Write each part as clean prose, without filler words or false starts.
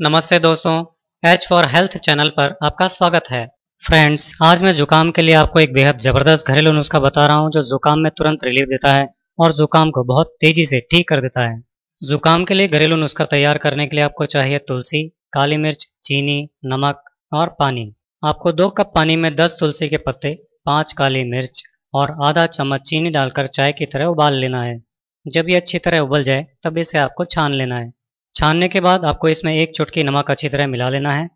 नमस्ते दोस्तों, H for health channel पर आपका स्वागत है। फ्रेंड्स, आज मैं जुकाम के लिए आपको एक बेहद ज़बरदस्त घरेलू नुस्खा बता रहा हूं जो जुकाम में तुरंत रिलीफ देता है और जुकाम को बहुत तेज़ी से ठीक कर देता है। जुकाम के लिए घरेलू नुस्खा तैयार करने के लिए आपको चाहिए तुलसी, काली मिर्च, चीनी, नमक और पानी। आपको 2 कप पानी में 10 तुलसी के पत्ते, 5 काली मिर्च और आधा चम्मच चीनी डालकर चाय की तरह उबाल लेना है। जब ये अच्छी तरह उबल जाए तब इसे आपको छान लेना है। छानने के बाद आपको इसमें 1 चुटकी नमक अच्छी तरह मिला लेना है।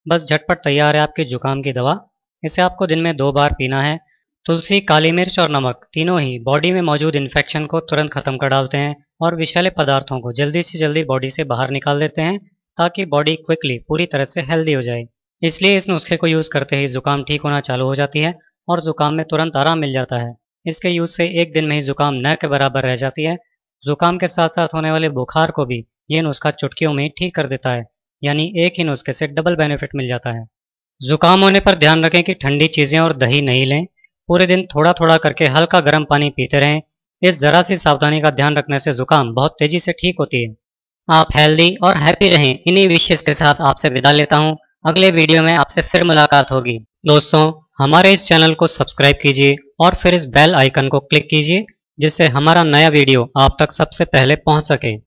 बस झटपट तैयार है आपकी जुकाम की दवा। इसे आपको दिन में 2 बार पीना है। तुलसी, काली मिर्च और नमक तीनों ही बॉडी में मौजूद इन्फेक्शन को तुरंत खत्म कर डालते हैं और विषैले पदार्थों को जल्दी से जल्दी बॉडी से बाहर निकाल देते हैं ताकि बॉडी क्विकली पूरी तरह से हेल्दी हो जाए। इसलिए इस नुस्खे को यूज़ करते ही जुकाम ठीक होना चालू हो जाती है और जुकाम में तुरंत आराम मिल जाता है। इसके यूज़ से 1 दिन में ही जुकाम न के बराबर रह जाती है। जुकाम के साथ साथ होने वाले बुखार को भी ये नुस्खा चुटकियों में ठीक कर देता है, यानी एक ही नुस्खे से डबल बेनिफिट मिल जाता है। जुकाम होने पर ध्यान रखें कि ठंडी चीज़ें और दही नहीं लें। पूरे दिन थोड़ा थोड़ा करके हल्का गर्म पानी पीते रहें। इस ज़रा सी सावधानी का ध्यान रखने से जुकाम बहुत तेज़ी से ठीक होती है। आप हेल्दी और हैप्पी रहें, इन्हीं विशेष के साथ आपसे विदा लेता हूँ। अगले वीडियो में आपसे फिर मुलाकात होगी। दोस्तों, हमारे इस चैनल को सब्सक्राइब कीजिए और फिर इस बेल आइकन को क्लिक कीजिए जिससे हमारा नया वीडियो आप तक सबसे पहले पहुँच सके।